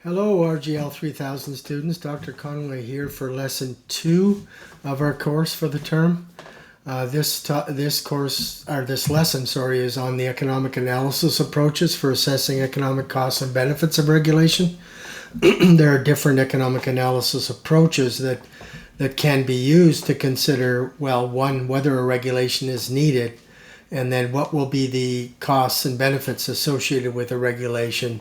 Hello, RGL3000 students. Dr. Connolly here for lesson 2 of our course for the term. This lesson, is on the economic analysis approaches for assessing economic costs and benefits of regulation. There are different economic analysis approaches that can be used to consider, well, one, whether a regulation is needed, and then what will be the costs and benefits associated with a regulation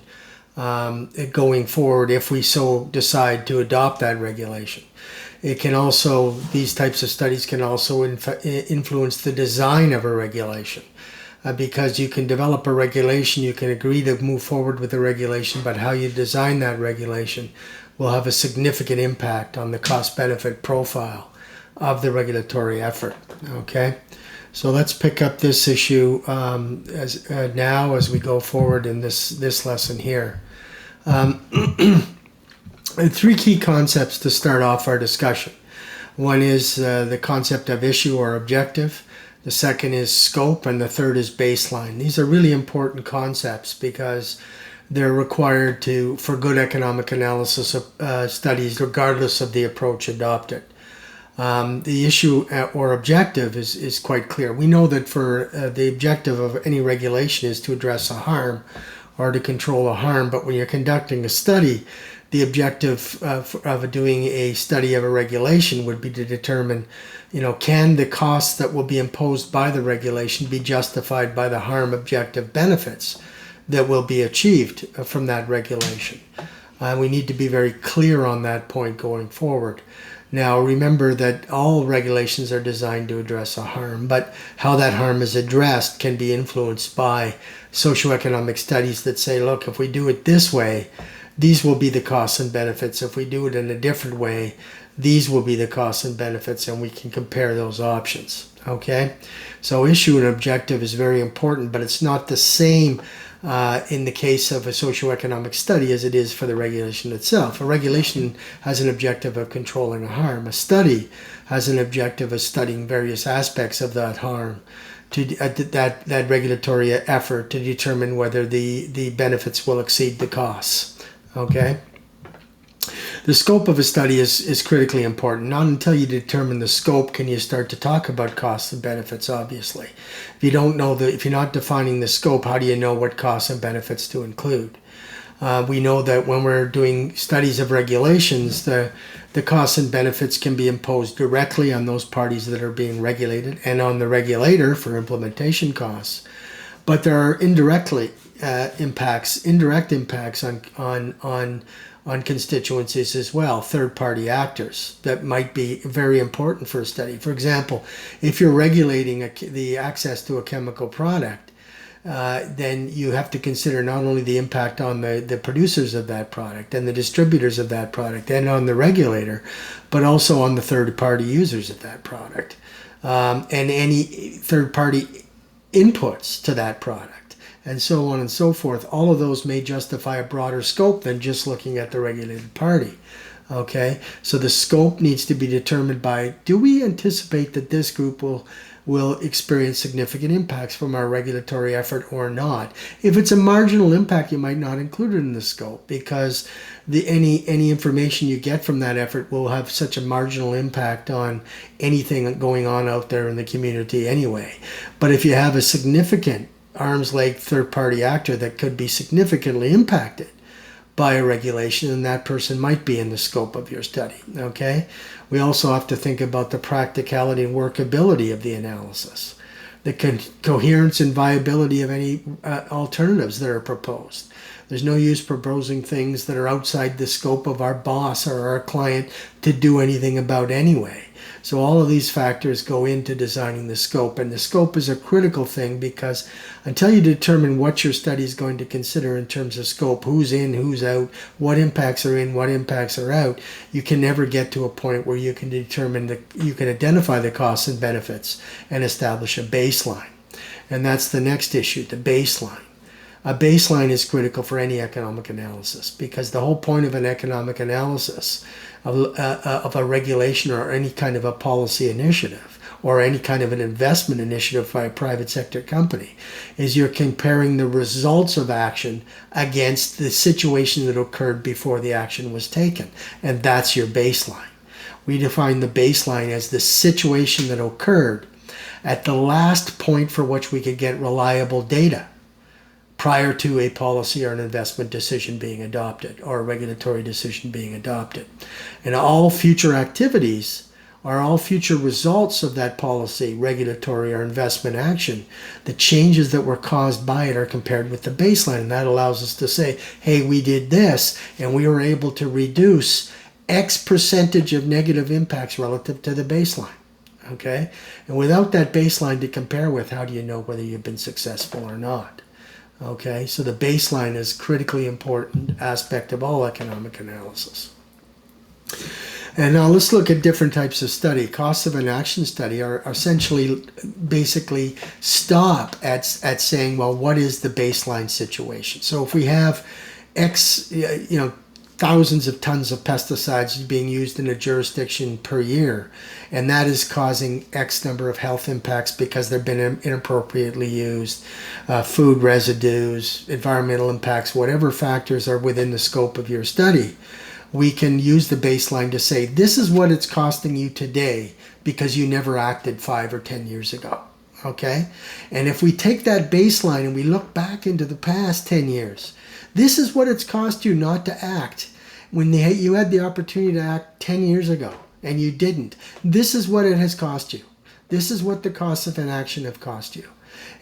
going forward if we so decide to adopt that regulation. It can also, these types of studies can also influence the design of a regulation, because you can develop a regulation, you can agree to move forward with the regulation, but how you design that regulation will have a significant impact on the cost-benefit profile of the regulatory effort. Okay, so let's pick up this issue now as we go forward in this lesson here. Three key concepts to start off our discussion. One is the concept of issue or objective. The second is scope, and the third is baseline. These are really important concepts because they're required for good economic analysis studies, regardless of the approach adopted. The issue or objective is quite clear. We know that for the objective of any regulation is to address a harm or to control a harm, but when you're conducting a study, the objective of doing a study of a regulation would be to determine, can the costs that will be imposed by the regulation be justified by the harm objective benefits that will be achieved from that regulation. We need to be very clear on that point going forward. Now, remember that all regulations are designed to address a harm, but how that harm is addressed can be influenced by socioeconomic studies that say, look, if we do it this way, these will be the costs and benefits. If we do it in a different way, these will be the costs and benefits, and we can compare those options. Okay? So issue and objective is very important, but it's not the same in the case of a socioeconomic study as it is for the regulation itself. A regulation has an objective of controlling a harm. A study has an objective of studying various aspects of that harm, to that regulatory effort to determine whether the benefits will exceed the costs. Okay? The scope of a study is critically important. Not until you determine the scope can you start to talk about costs and benefits, obviously. If you don't know if you're not defining the scope, how do you know what costs and benefits to include? We know that when we're doing studies of regulations, the costs and benefits can be imposed directly on those parties that are being regulated and on the regulator for implementation costs. But there are indirect impacts on constituencies as well, third-party actors that might be very important for a study. For example, if you're regulating the access to a chemical product, then you have to consider not only the impact on the producers of that product and the distributors of that product and on the regulator, but also on the third-party users of that product, and any third-party inputs to that product, and so on and so forth. All of those may justify a broader scope than just looking at the regulated party. Okay, so the scope needs to be determined by, do we anticipate that this group will experience significant impacts from our regulatory effort or not? If it's a marginal impact, you might not include it in the scope because any information you get from that effort will have such a marginal impact on anything going on out there in the community anyway. But if you have a significant arm's length third-party actor that could be significantly impacted by a regulation, and that person might be in the scope of your study. Okay, we also have to think about the practicality and workability of the analysis, the coherence and viability of any alternatives that are proposed. There's no use proposing things that are outside the scope of our boss or our client to do anything about anyway. So all of these factors go into designing the scope, and the scope is a critical thing because until you determine what your study is going to consider in terms of scope, who's in, who's out, what impacts are in, what impacts are out, you can never get to a point where you can determine you can identify the costs and benefits and establish a baseline. And that's the next issue, the baseline. A baseline is critical for any economic analysis because the whole point of an economic analysis of a regulation or any kind of a policy initiative or any kind of an investment initiative by a private sector company, is you're comparing the results of action against the situation that occurred before the action was taken. And that's your baseline. We define the baseline as the situation that occurred at the last point for which we could get reliable data prior to a policy or an investment decision being adopted or a regulatory decision being adopted. And all future activities or all future results of that policy, regulatory or investment action, the changes that were caused by it are compared with the baseline. And that allows us to say, hey, we did this and we were able to reduce X percentage of negative impacts relative to the baseline. Okay? And without that baseline to compare with, how do you know whether you've been successful or not? Okay, so the baseline is a critically important aspect of all economic analysis. And now let's look at different types of study. Costs of inaction study are essentially basically stop at saying, well, what is the baseline situation? So if we have X, thousands of tons of pesticides being used in a jurisdiction per year, and that is causing X number of health impacts because they've been inappropriately used, food residues, environmental impacts, whatever factors are within the scope of your study, we can use the baseline to say, this is what it's costing you today because you never acted 5 or 10 years ago. Okay? And if we take that baseline and we look back into the past 10 years, this is what it's cost you not to act when you had the opportunity to act 10 years ago and you didn't. This is what it has cost you. This is what the costs of inaction have cost you.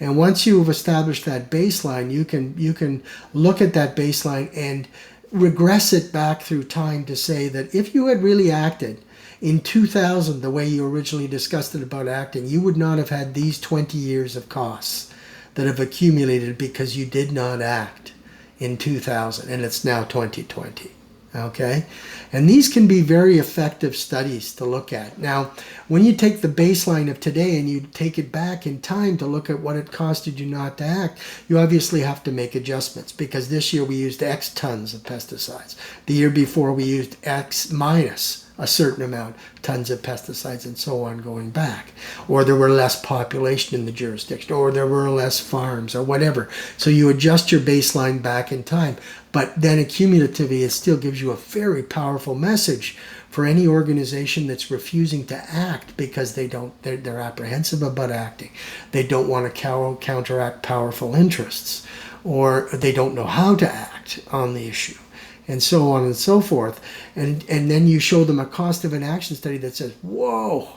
And once you've established that baseline, you can look at that baseline and regress it back through time to say that if you had really acted in 2000 the way you originally discussed it about acting, you would not have had these 20 years of costs that have accumulated because you did not act in 2000, and it's now 2020. Okay? And these can be very effective studies to look at. Now, when you take the baseline of today and you take it back in time to look at what it costed you not to act, you obviously have to make adjustments because this year we used X tons of pesticides. The year before we used X minus a certain amount, tons of pesticides and so on going back. Or there were less population in the jurisdiction, or there were less farms, or whatever. So you adjust your baseline back in time. But then accumulatively, it still gives you a very powerful message for any organization that's refusing to act because they're apprehensive about acting. They don't want to counteract powerful interests, or they don't know how to act on the issue, and so on and so forth. And then you show them a cost of inaction study that says, whoa,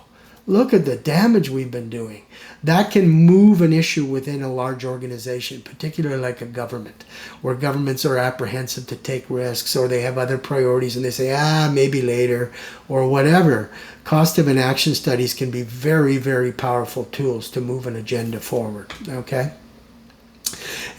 look at the damage we've been doing. That can move an issue within a large organization, particularly like a government, where governments are apprehensive to take risks, or they have other priorities and they say, maybe later, or whatever. Cost of inaction studies can be very, very powerful tools to move an agenda forward, okay?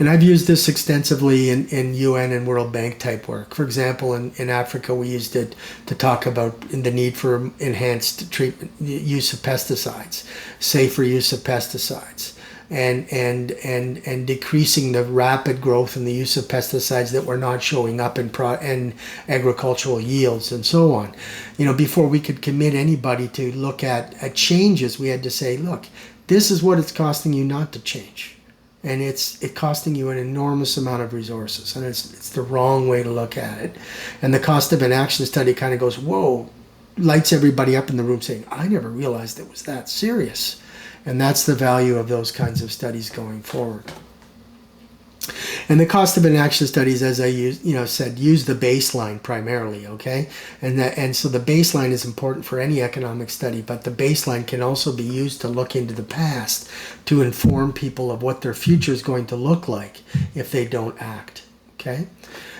And I've used this extensively in UN and World Bank type work. For example, in Africa, we used it to talk about the need for enhanced treatment, use of pesticides, safer use of pesticides, and decreasing the rapid growth in the use of pesticides that were not showing up in agricultural yields and so on. Before we could commit anybody to look at changes, we had to say, look, this is what it's costing you not to change. And it's costing you an enormous amount of resources, and it's the wrong way to look at it. And the cost of inaction study kind of goes, whoa, lights everybody up in the room saying, I never realized it was that serious. And that's the value of those kinds of studies going forward. And the cost of inaction studies, as I said, use the baseline primarily, okay? And so the baseline is important for any economic study, but the baseline can also be used to look into the past to inform people of what their future is going to look like if they don't act, okay?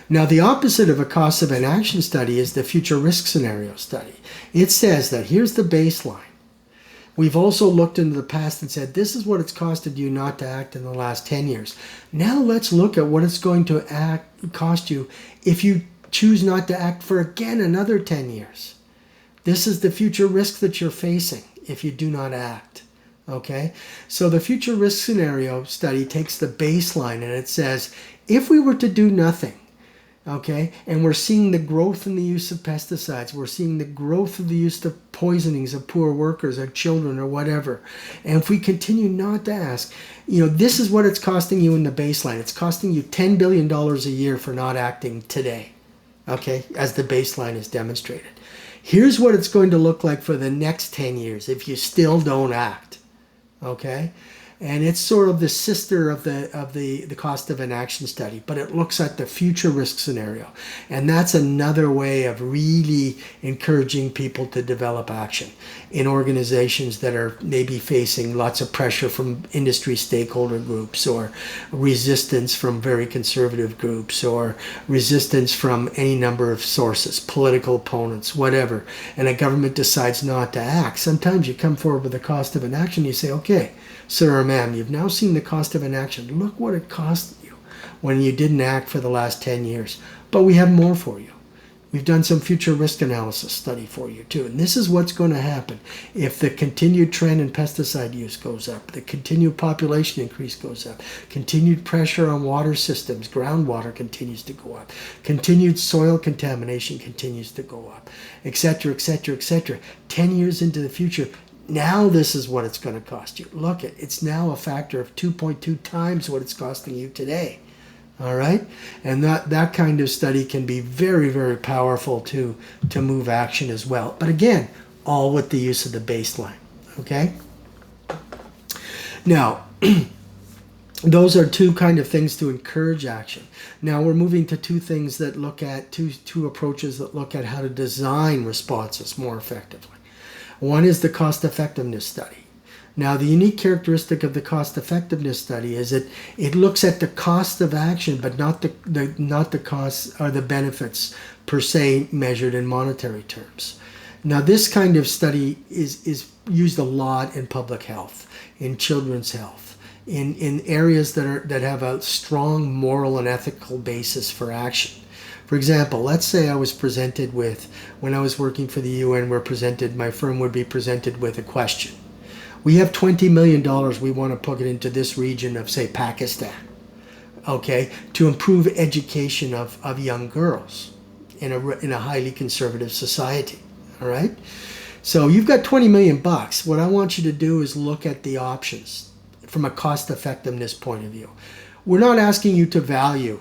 Now, the opposite of a cost of inaction study is the future risk scenario study. It says that here's the baseline. We've also looked into the past and said, this is what it's costed you not to act in the last 10 years. Now let's look at what it's going to cost you if you choose not to act for, again, another 10 years. This is the future risk that you're facing if you do not act. Okay? So the future risk scenario study takes the baseline and it says, if we were to do nothing, Okay, and we're seeing the growth in the use of pesticides. We're seeing the growth of the use of poisonings of poor workers or children or whatever. And if we continue not to ask, this is what it's costing you in the baseline. It's costing you $10 billion a year for not acting today, okay, as the baseline is demonstrated. Here's what it's going to look like for the next 10 years if you still don't act, okay? And it's sort of the sister of the cost of inaction study, but it looks at the future risk scenario. And that's another way of really encouraging people to develop action in organizations that are maybe facing lots of pressure from industry stakeholder groups, or resistance from very conservative groups, or resistance from any number of sources, political opponents, whatever. And a government decides not to act. Sometimes you come forward with the cost of inaction, you say, okay, sir or ma'am, you've now seen the cost of inaction. Look what it cost you when you didn't act for the last 10 years. But we have more for you. We've done some future risk analysis study for you too. And this is what's going to happen if the continued trend in pesticide use goes up, the continued population increase goes up, continued pressure on water systems, groundwater continues to go up, continued soil contamination continues to go up, etc., etc., etc. 10 years into the future, now this is what it's going to cost you. Look, it's now a factor of 2.2 times what it's costing you today. All right? And that kind of study can be very, very powerful to move action as well. But again, all with the use of the baseline. Okay? Now, those are two kind of things to encourage action. Now we're moving to two things that look at, two approaches that look at how to design responses more effectively. One is the cost effectiveness study. Now, the unique characteristic of the cost effectiveness study is that it looks at the cost of action, but not the costs or the benefits per se measured in monetary terms. Now, this kind of study is used a lot in public health, in children's health, in areas that have a strong moral and ethical basis for action. For example, let's say I was presented with, when I was working for the UN, my firm would be presented with a question. We have $20 million, we want to put it into this region of, say, Pakistan, okay, to improve education of young girls in a highly conservative society, all right? So you've got 20 million bucks. What I want you to do is look at the options from a cost effectiveness point of view. We're not asking you to value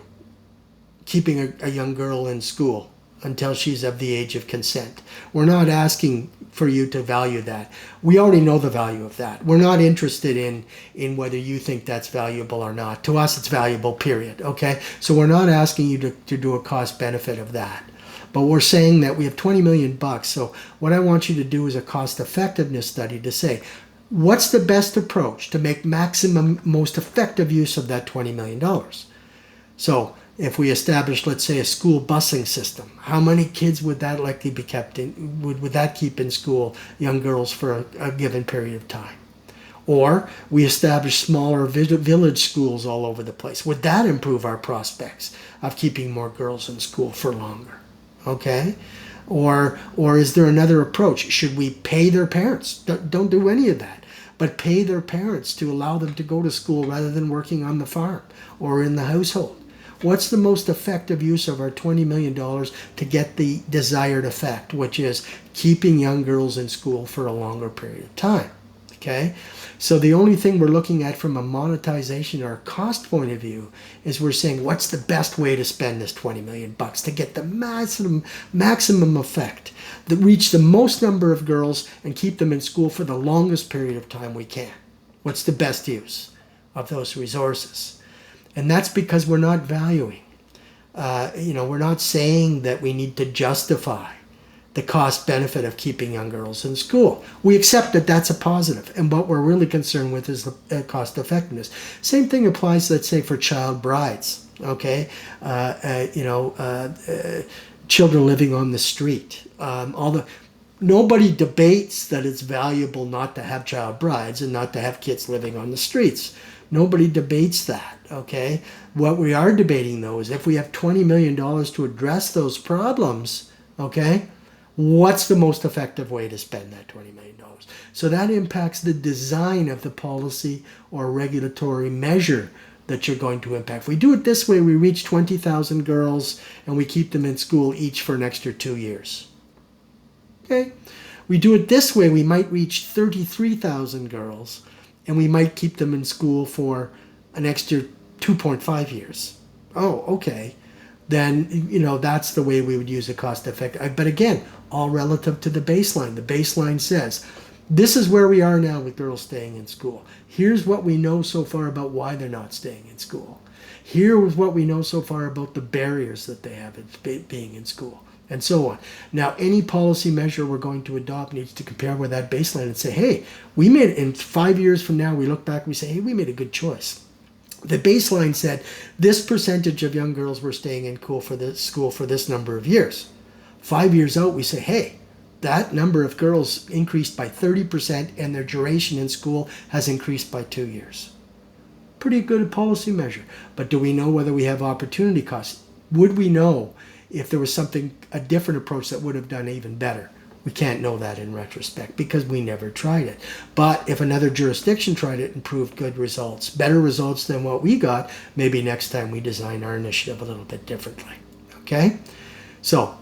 keeping a young girl in school until she's of the age of consent. We're not asking for you to value that. We already know the value of that. We're not interested in whether you think that's valuable or not. To us, it's valuable, period, okay? So we're not asking you to do a cost benefit of that. But we're saying that we have 20 million bucks. So what I want you to do is a cost effectiveness study to say, what's the best approach to make maximum, most effective use of that $20 million? So if we establish, let's say, a school busing system, how many kids would that likely be kept in? Would that keep in school young girls for a given period of time? Or we establish smaller village schools all over the place. Would that improve our prospects of keeping more girls in school for longer? Okay? Or is there another approach? Should we pay their parents? Don't do any of that. But pay their parents to allow them to go to school rather than working on the farm or in the household. What's the most effective use of our $20 million to get the desired effect, which is keeping young girls in school for a longer period of time? Okay? So the only thing we're looking at from a monetization or cost point of view is we're saying, what's the best way to spend this 20 million bucks to get the maximum effect, that reach the most number of girls and keep them in school for the longest period of time we can? What's the best use of those resources? And that's because we're not valuing. We're not saying that we need to justify the cost benefit of keeping young girls in school. We accept that that's a positive, and what we're really concerned with is the cost effectiveness. Same thing applies, let's say, for child brides. Okay, children living on the street. Nobody debates that it's valuable not to have child brides and not to have kids living on the streets. Nobody debates that, okay? What we are debating, though, is if we have $20 million to address those problems, okay, what's the most effective way to spend that $20 million? So that impacts the design of the policy or regulatory measure that you're going to impact. If we do it this way, we reach 20,000 girls and we keep them in school each for an extra 2 years. Okay? We do it this way, we might reach 33,000 girls and we might keep them in school for an extra 2.5 years. Oh, okay. Then, that's the way we would use a cost effective. But again, all relative to the baseline. The baseline says, this is where we are now with girls staying in school. Here's what we know so far about why they're not staying in school. Here's what we know so far about the barriers that they have in being in school, and so on. Now, any policy measure we're going to adopt needs to compare with that baseline and say, hey, we made it. In 5 years from now, we look back and we say, hey, we made a good choice. The baseline said this percentage of young girls were staying in school for this number of years. 5 years out, we say, hey, that number of girls increased by 30% and their duration in school has increased by 2 years. Pretty good policy measure. But do we know whether we have opportunity costs? Would we know if there was a different approach that would have done even better? We can't know that in retrospect because we never tried it. But if another jurisdiction tried it and proved good results, better results than what we got, maybe next time we design our initiative a little bit differently. Okay? So,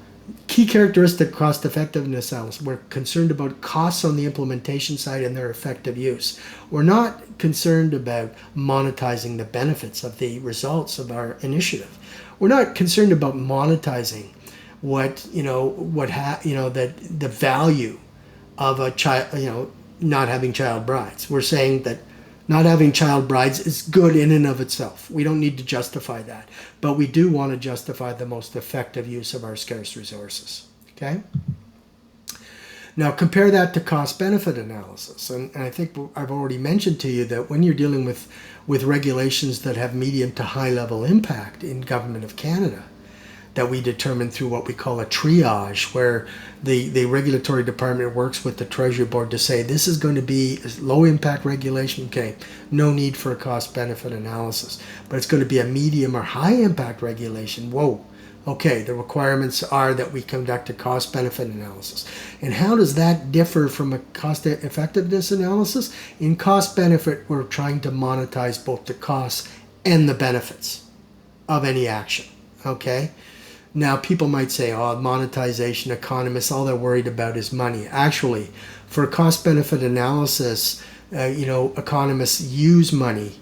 key characteristic cost effectiveness analysis. We're concerned about costs on the implementation side and their effective use. We're not concerned about monetizing the benefits of the results of our initiative. We're not concerned about monetizing the value of a child, not having child brides. We're saying that not having child brides is good in and of itself. We don't need to justify that. But we do want to justify the most effective use of our scarce resources. Okay? Now compare that to cost-benefit analysis. And I think I've already mentioned to you that when you're dealing with regulations that have medium to high-level impact in Government of Canada, that we determine through what we call a triage, where the regulatory department works with the Treasury Board to say, this is going to be a low-impact regulation, okay, no need for a cost-benefit analysis. But it's going to be a medium or high-impact regulation, whoa, okay, the requirements are that we conduct a cost-benefit analysis. And how does that differ from a cost-effectiveness analysis? In cost-benefit, we're trying to monetize both the costs and the benefits of any action, okay? Now, people might say, oh, monetization, economists, all they're worried about is money. Actually, for cost-benefit analysis, economists use money,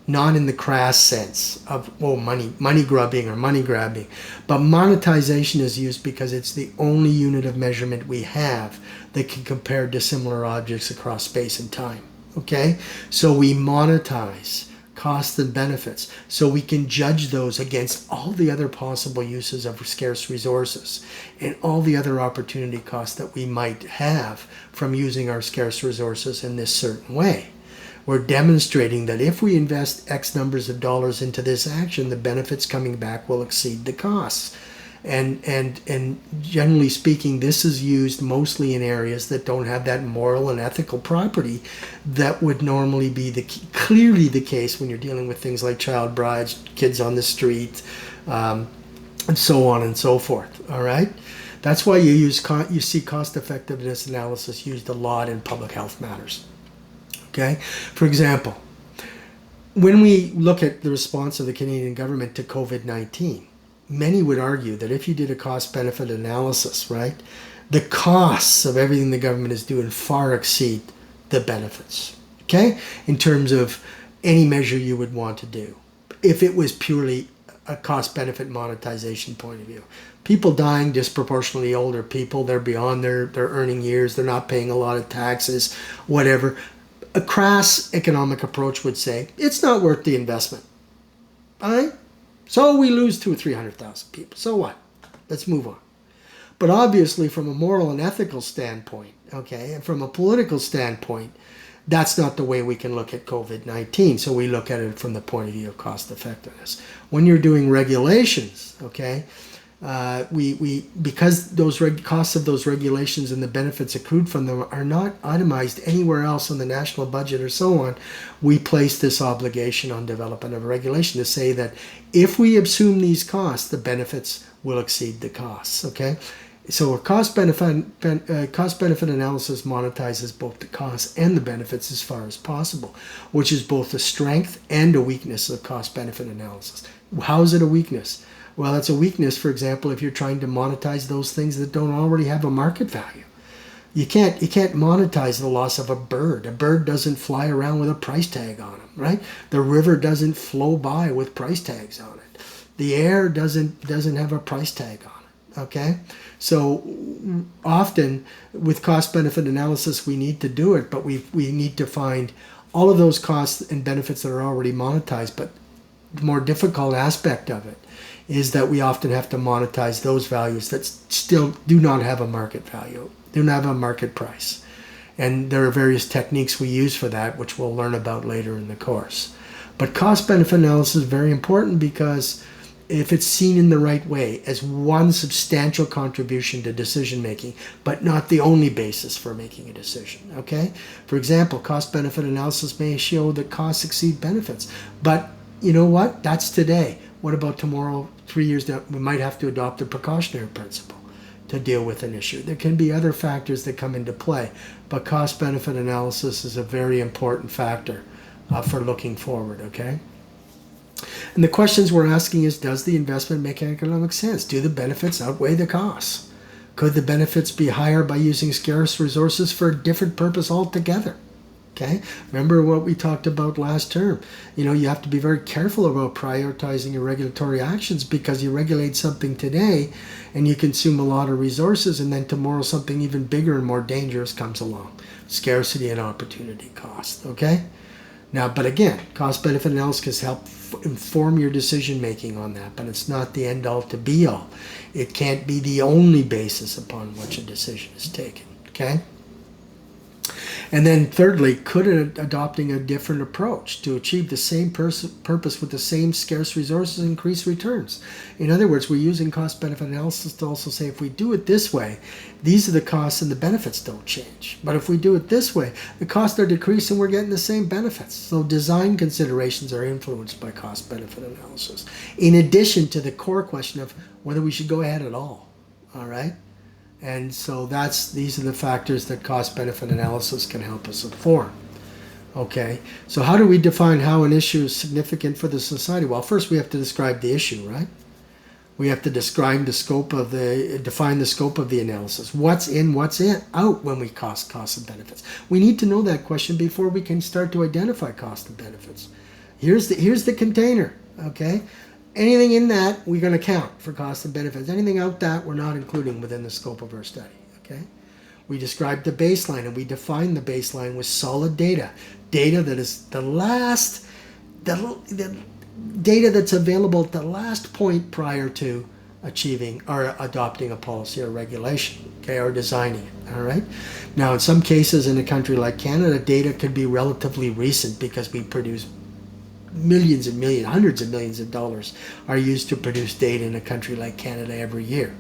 not in the crass sense of, money grubbing or money grabbing, but monetization is used because it's the only unit of measurement we have that can compare dissimilar objects across space and time, okay? So we monetize costs and benefits, so we can judge those against all the other possible uses of scarce resources and all the other opportunity costs that we might have from using our scarce resources in this certain way. We're demonstrating that if we invest X numbers of dollars into this action, the benefits coming back will exceed the costs. And generally speaking, this is used mostly in areas that don't have that moral and ethical property that would normally be clearly the case when you're dealing with things like child brides, kids on the street, and so on and so forth. All right, that's why you see cost effectiveness analysis used a lot in public health matters. Okay, for example, when we look at the response of the Canadian government to COVID-19. Many would argue that if you did a cost-benefit analysis, right, the costs of everything the government is doing far exceed the benefits, okay, in terms of any measure you would want to do, if it was purely a cost-benefit monetization point of view. People dying, disproportionately older people, they're beyond their earning years, they're not paying a lot of taxes, whatever. A crass economic approach would say, it's not worth the investment, all right? So we lose 200,000 or 300,000 people. So what? Let's move on. But obviously, from a moral and ethical standpoint, okay, and from a political standpoint, that's not the way we can look at COVID-19. So we look at it from the point of view of cost effectiveness. When you're doing regulations, okay, because those costs of those regulations and the benefits accrued from them are not itemized anywhere else in the national budget or so on, we place this obligation on development of a regulation to say that if we assume these costs, the benefits will exceed the costs, okay? So a cost-benefit analysis monetizes both the costs and the benefits as far as possible, which is both a strength and a weakness of cost-benefit analysis. How is it a weakness? Well, it's a weakness, for example, if you're trying to monetize those things that don't already have a market value. You can't monetize the loss of a bird. A bird doesn't fly around with a price tag on him, right? The river doesn't flow by with price tags on it. The air doesn't have a price tag on it, okay? So often with cost-benefit analysis, we need to do it, but we need to find all of those costs and benefits that are already monetized. But the more difficult aspect of it is that we often have to monetize those values that still do not have a market value, do not have a market price. And there are various techniques we use for that, which we'll learn about later in the course. But cost-benefit analysis is very important because if it's seen in the right way as one substantial contribution to decision making, but not the only basis for making a decision, okay? For example, cost-benefit analysis may show that costs exceed benefits, but you know what? That's today. What about tomorrow, 3 years down? We might have to adopt the precautionary principle to deal with an issue. There can be other factors that come into play, but cost-benefit analysis is a very important factor for looking forward, okay? And the questions we're asking is, does the investment make economic sense? Do the benefits outweigh the costs? Could the benefits be higher by using scarce resources for a different purpose altogether? Okay, remember what we talked about last term. You know, you have to be very careful about prioritizing your regulatory actions, because you regulate something today and you consume a lot of resources, and then tomorrow something even bigger and more dangerous comes along. Scarcity and opportunity cost, okay? Now, but again, cost-benefit analysis can help inform your decision-making on that, but it's not the end-all to be-all. It can't be the only basis upon which a decision is taken, okay? And then thirdly, could adopting a different approach to achieve the same purpose with the same scarce resources increase returns? In other words, we're using cost-benefit analysis to also say, if we do it this way, these are the costs and the benefits don't change. But if we do it this way, the costs are decreased and we're getting the same benefits. So design considerations are influenced by cost-benefit analysis, in addition to the core question of whether we should go ahead at all right? And so these are the factors that cost-benefit analysis can help us inform. Okay, so how do we define how an issue is significant for the society? Well, first we have to describe the issue, right? We have to define the scope of the analysis. What's in, what's out when we cost and benefits. We need to know that question before we can start to identify cost and benefits. Here's the container, okay? Anything in that, we're going to count for costs and benefits. Anything out that, we're not including within the scope of our study, okay? We describe the baseline, and we define the baseline with solid data. Data that is the data that's available at the last point prior to achieving or adopting a policy or regulation, okay, or designing it, all right? Now, in some cases in a country like Canada, data could be relatively recent because we produce millions and millions, hundreds of millions of dollars are used to produce data in a country like Canada every year.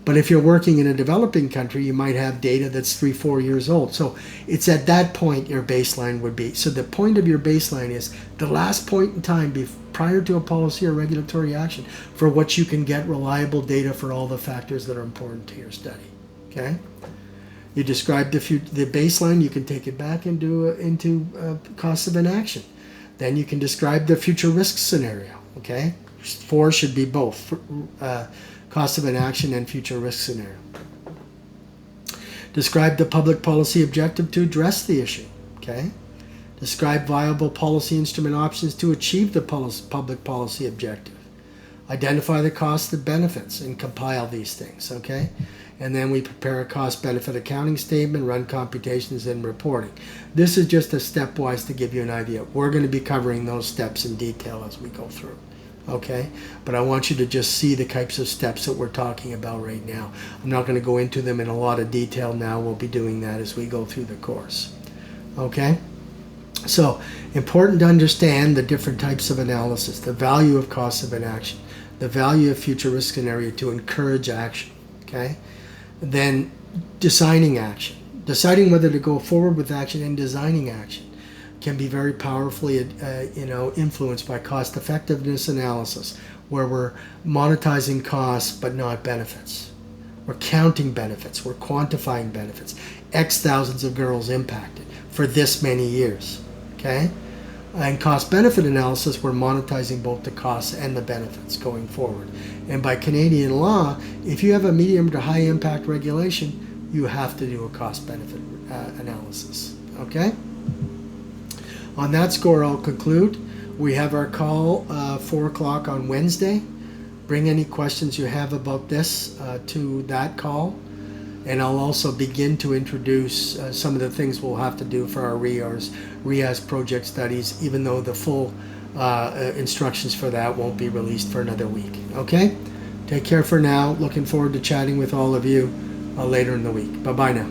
But if you're working in a developing country, you might have data that's 3-4 years old. So it's at that point your baseline would be. So the point of your baseline is the last point in time prior to a policy or regulatory action for what you can get reliable data for all the factors that are important to your study. Okay? You describe the baseline, you can take it back into costs of inaction. Then you can describe the future risk scenario, okay? 4 should be both, cost of inaction and future risk scenario. Describe the public policy objective to address the issue, okay? Describe viable policy instrument options to achieve the public policy objective. Identify the costs and benefits and compile these things, okay? And then we prepare a cost-benefit accounting statement, run computations, and reporting. This is just a stepwise to give you an idea. We're going to be covering those steps in detail as we go through, okay? But I want you to just see the types of steps that we're talking about right now. I'm not going to go into them in a lot of detail now. We'll be doing that as we go through the course, okay? So, important to understand the different types of analysis, the value of costs of inaction, the value of future risk scenario to encourage action, okay? Then designing action. Deciding whether to go forward with action and designing action can be very powerfully influenced by cost effectiveness analysis, where we're monetizing costs but not benefits. We're counting benefits. We're quantifying benefits. X thousands of girls impacted for this many years. Okay? And cost-benefit analysis, we're monetizing both the costs and the benefits going forward. And by Canadian law, if you have a medium to high impact regulation, you have to do a cost-benefit analysis. Okay? On that score, I'll conclude. We have our call 4 o'clock on Wednesday. Bring any questions you have about this to that call. And I'll also begin to introduce some of the things we'll have to do for our RIAS project studies, even though the full instructions for that won't be released for another week. Okay? Take care for now. Looking forward to chatting with all of you later in the week. Bye-bye now.